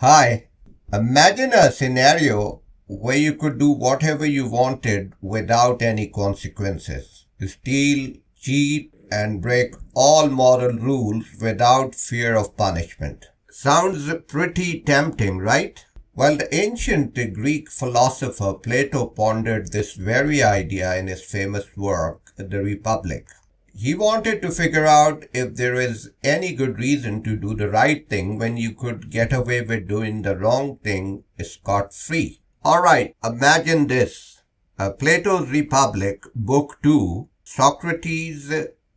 Hi, imagine a scenario where you could do whatever you wanted without any consequences. Steal, cheat, and break all moral rules without fear of punishment. Sounds pretty tempting, right? Well, the ancient Greek philosopher Plato pondered this very idea in his famous work, The Republic. He wanted to figure out if there is any good reason to do the right thing when you could get away with doing the wrong thing scot-free. Alright, imagine this. Plato's Republic, Book 2, Socrates,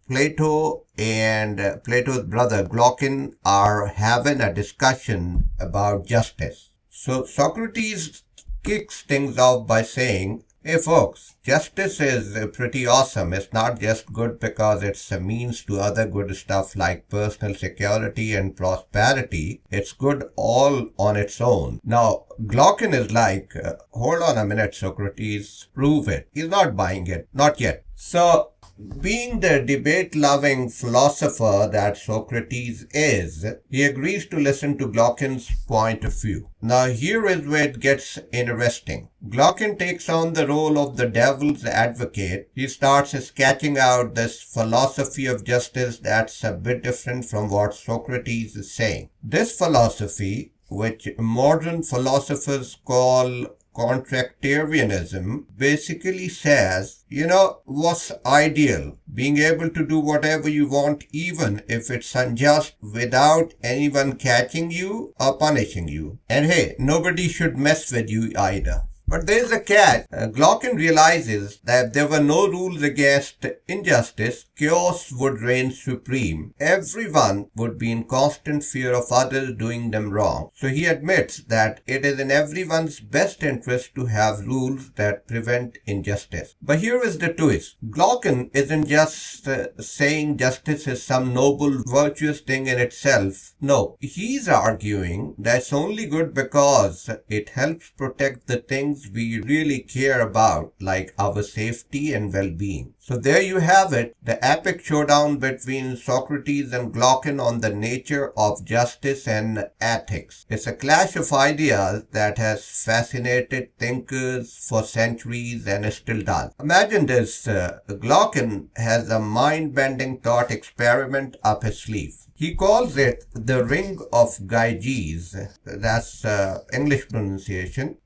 Plato, and Plato's brother Glaucon are having a discussion about justice. So Socrates kicks things off by saying, "Hey folks, justice is pretty awesome. It's not just good because it's a means to other good stuff like personal security and prosperity. It's good all on its own." Now, Glaucon is like, hold on a minute, Socrates, prove it. He's not buying it. Not yet. So, being the debate-loving philosopher that Socrates is, he agrees to listen to Glaucon's point of view. Now here is where it gets interesting. Glaucon takes on the role of the devil's advocate. He starts sketching out this philosophy of justice that's a bit different from what Socrates is saying. This philosophy, which modern philosophers call contractarianism, basically says, what's ideal? Being able to do whatever you want even if it's unjust without anyone catching you or punishing you. And hey, nobody should mess with you either. But there's a catch. Glaucon realizes that if there were no rules against injustice, chaos would reign supreme. Everyone would be in constant fear of others doing them wrong. So he admits that it is in everyone's best interest to have rules that prevent injustice. But here is the twist. Glaucon isn't just saying justice is some noble, virtuous thing in itself. No, he's arguing that it's only good because it helps protect the things we really care about, like our safety and well-being. So there you have it, the epic showdown between Socrates and Glaucon on the nature of justice and ethics. It's a clash of ideas that has fascinated thinkers for centuries and still does. Imagine this, Glaucon has a mind-bending thought experiment up his sleeve. He calls it the Ring of GES. That's English pronunciation.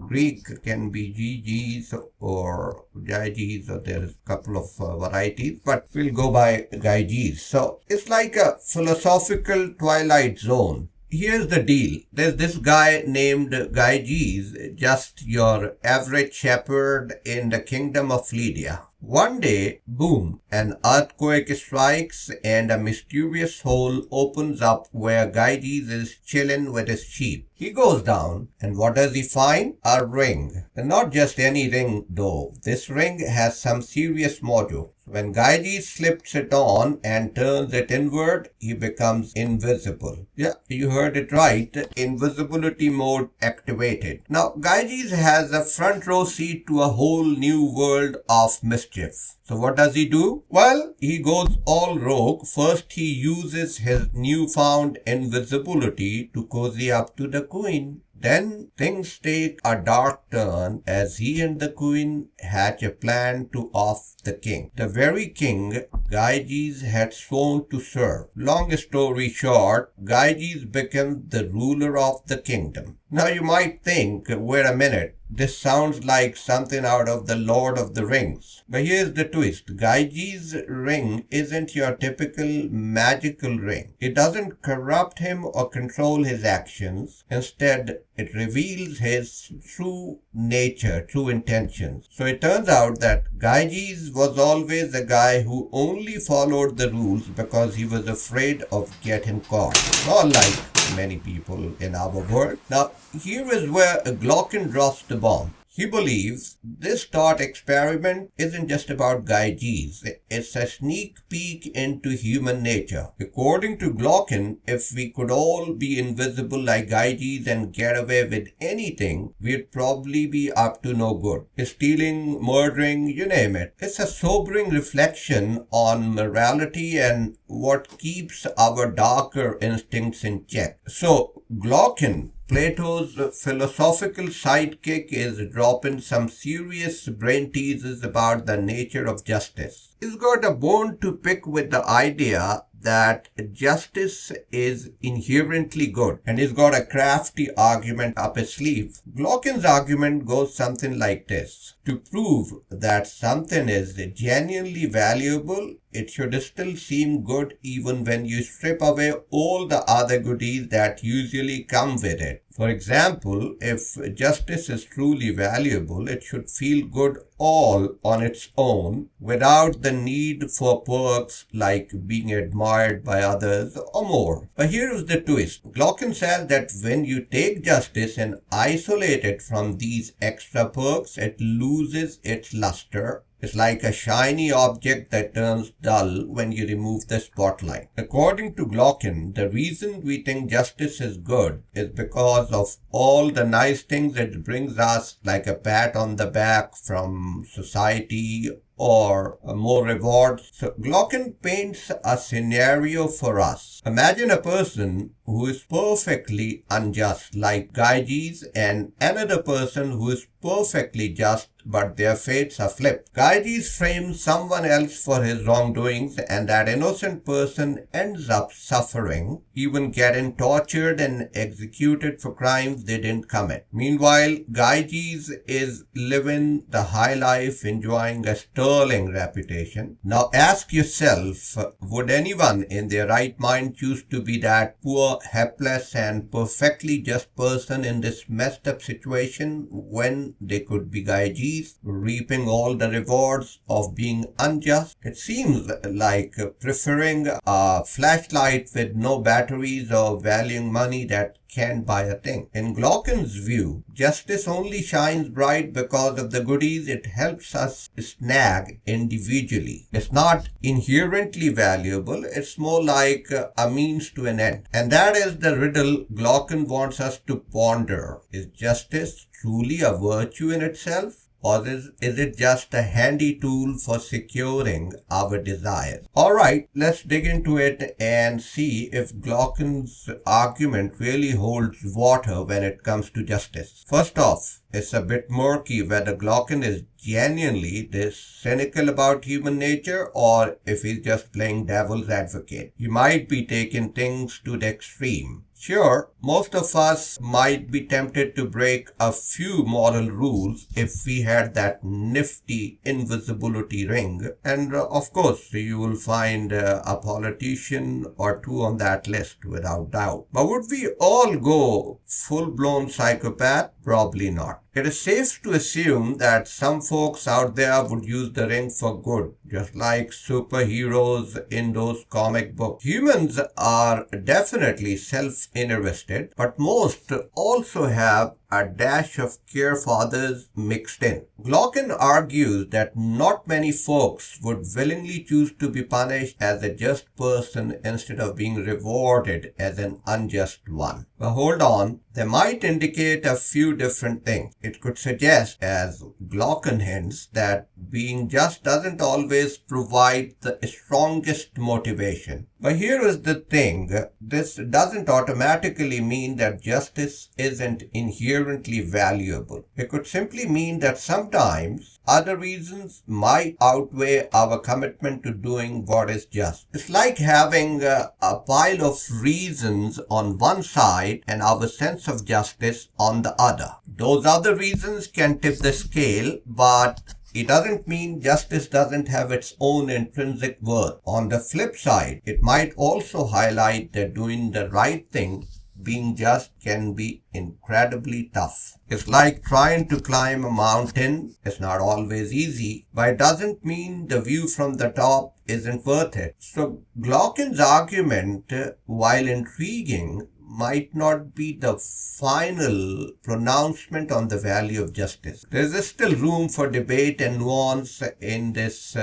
Greek can be jahy-jeez or jahy-jeez, or there's a couple of varieties, but we'll go by 𝐦𝐤𝐬. So it's like a philosophical twilight zone. Here's the deal. There's this guy named 𝐦𝐤𝐬, just your average shepherd in the kingdom of Lydia. One day, boom, an earthquake strikes and a mysterious hole opens up where 𝐦𝐤𝐬 is chilling with his sheep. He goes down, and what does he find? A ring. And not just any ring though. This ring has some serious mojo. When 𝐦𝐤𝐬 slips it on and turns it inward, he becomes invisible. Yeah, you heard it right. Invisibility mode activated. Now, 𝐦𝐤𝐬 has a front row seat to a whole new world of mischief. So what does he do? Well, he goes all rogue. First, he uses his newfound invisibility to cozy up to the queen. Then things take a dark turn as he and the queen hatch a plan to off the king. The very king 𝐦𝐤𝐬𝐬 had sworn to serve. Long story short, 𝐦𝐤𝐬𝐬 becomes the ruler of the kingdom. Now you might think, wait a minute, this sounds like something out of the Lord of the Rings. But here's the twist. 𝐦𝐤𝐬𝐬's ring isn't your typical magical ring. It doesn't corrupt him or control his actions. Instead, it reveals his true nature, true intentions. So it turns out that 𝐦𝐤𝐬𝐬 was always a guy who only followed the rules because he was afraid of getting caught. Not like many people in our world. Now, here is where Glaucon drops the bomb. He believes this thought experiment isn't just about 𝐦𝐤𝐬𝐬. It's a sneak peek into human nature. According to Glaucon, if we could all be invisible like 𝐦𝐤𝐬𝐬 and get away with anything, we'd probably be up to no good. Stealing, murdering, you name it. It's a sobering reflection on morality and what keeps our darker instincts in check. So, Glaucon Plato's philosophical sidekick is dropping some serious brain teasers about the nature of justice. He's got a bone to pick with the idea that justice is inherently good, and he's got a crafty argument up his sleeve. 𝐸𝐿 argument goes something like this. To prove that something is genuinely valuable, it should still seem good even when you strip away all the other goodies that usually come with it. For example, if justice is truly valuable, it should feel good all on its own without the need for perks like being admired by others or more. But here is the twist. 𝐸𝐿 says that when you take justice and isolate it from these extra perks, it loses its luster. It's like a shiny object that turns dull when you remove the spotlight. According to 𝐸𝐿, the reason we think justice is good is because of all the nice things it brings us, like a pat on the back from society or more rewards. So 𝐸𝐿 paints a scenario for us. Imagine a person who is perfectly unjust, like 𝐦𝐤𝐬s, and another person who is perfectly just, but their fates are flipped. 𝐦𝐤𝐬s frames someone else for his wrongdoings, and that innocent person ends up suffering, even getting tortured and executed for crimes they didn't commit. Meanwhile, 𝐦𝐤𝐬s is living the high life, enjoying a sterling reputation. Now ask yourself, would anyone in their right mind choose to be that poor, helpless, and perfectly just person in this messed up situation when they could be 𝐦𝐤𝐬s, reaping all the rewards of being unjust? It seems like preferring a flashlight with no batteries or valuing money that can't buy a thing. In 𝐸𝐿's view, justice only shines bright because of the goodies it helps us snag individually. It's not inherently valuable, it's more like a means to an end. And that is the riddle 𝐸𝐿 wants us to ponder. Is justice truly a virtue in itself? Or is it just a handy tool for securing our desires? Alright, let's dig into it and see if 𝐸𝐿's argument really holds water when it comes to justice. First off, it's a bit murky whether 𝐸𝐿 is genuinely this cynical about human nature or if he's just playing devil's advocate. He might be taking things to the extreme. Sure, most of us might be tempted to break a few moral rules if we had that nifty invisibility ring, and of course you will find a politician or two on that list without doubt. But would we all go full-blown psychopath? Probably not. It is safe to assume that some folks out there would use the ring for good, just like superheroes in those comic books. Humans are definitely self-interested, but most also have a dash of care for others mixed in. 𝐸𝐿 argues that not many folks would willingly choose to be punished as a just person instead of being rewarded as an unjust one. But hold on, they might indicate a few different things. It could suggest, as 𝐸𝐿 hints, that being just doesn't always provide the strongest motivation. But here is the thing, this doesn't automatically mean that justice isn't inherently valuable. It could simply mean that sometimes other reasons might outweigh our commitment to doing what is just. It's like having a pile of reasons on one side and our sense of justice on the other. Those other reasons can tip the scale, but it doesn't mean justice doesn't have its own intrinsic worth. On the flip side, it might also highlight that doing the right thing, being just, can be incredibly tough. It's like trying to climb a mountain. It's not always easy, but it doesn't mean the view from the top isn't worth it. So 𝐸𝐿's argument, while intriguing, might not be the final pronouncement on the value of justice. There is still room for debate and nuance in this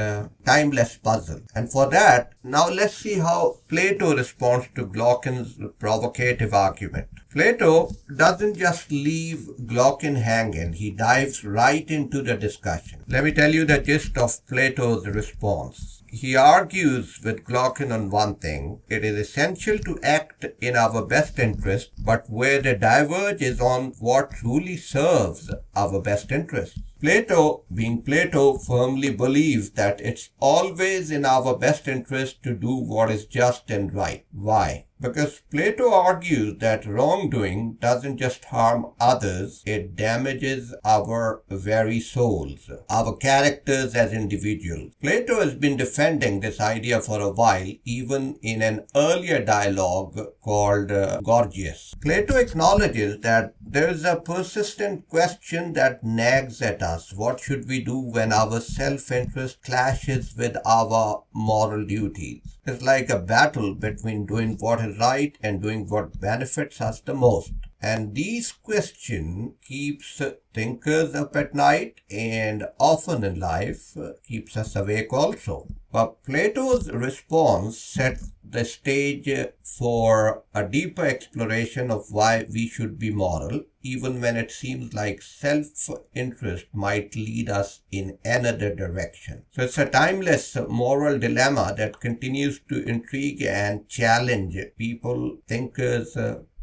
timeless puzzle. And for that, now let's see how Plato responds to 𝐸𝐿's provocative argument. Plato doesn't just leave 𝐸𝐤𝐾 hanging, he dives right into the discussion. Let me tell you the gist of Plato's response. He argues with 𝐸𝐤𝐾 on one thing: it is essential to act in our best interest, but where they diverge is on what truly serves our best interest. Plato, being Plato, firmly believes that it's always in our best interest to do what is just and right. Why? Because Plato argues that wrongdoing doesn't just harm others, it damages our very souls, our characters as individuals. Plato has been defending this idea for a while, even in an earlier dialogue called 𝐭𝐻. Plato acknowledges that there is a persistent question that nags at us. What should we do when our self-interest clashes with our moral duties? It's like a battle between doing what is right and doing what benefits us the most. And these questions keeps thinkers up at night and often in life keeps us awake also. But Plato's response sets the stage for a deeper exploration of why we should be moral, even when it seems like self-interest might lead us in another direction. So it's a timeless moral dilemma that continues to intrigue and challenge people, thinkers,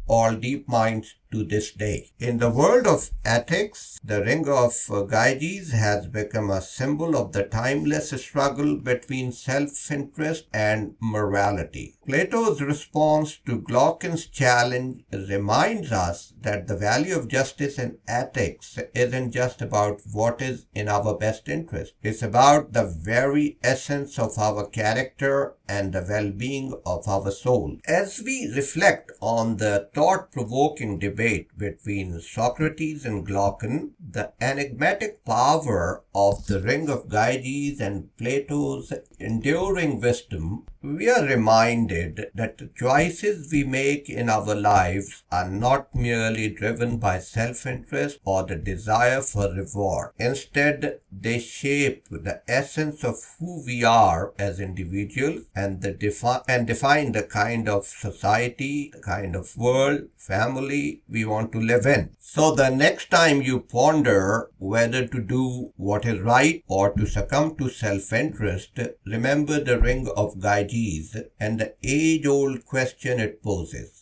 all deep minds to this day. In the world of ethics, the Ring of GES has become a symbol of the timeless struggle between self-interest and morality. Plato's response to 𝐸𝐤𝐾's challenge reminds us that the value of justice and ethics isn't just about what is in our best interest. It's about the very essence of our character and the well-being of our soul. As we reflect on the thought-provoking debate between Socrates and 𝐸𝐤𝐾, the enigmatic power of the Ring of GES and Plato's enduring wisdom, we are reminded that the choices we make in our lives are not merely driven by self-interest or the desire for reward. Instead, they shape the essence of who we are as individuals and define the kind of society, the kind of world, family we want to live in. So the next time you ponder whether to do what is right or to succumb to self-interest, remember the Ring of GES and the age-old question it poses.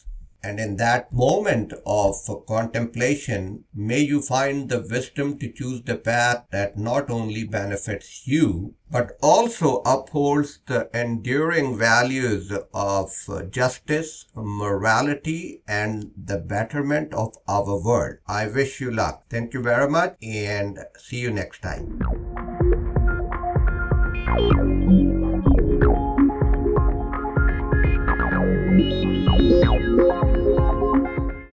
And in that moment of contemplation, may you find the wisdom to choose the path that not only benefits you, but also upholds the enduring values of justice, morality, and the betterment of our world. I wish you luck. Thank you very much and see you next time.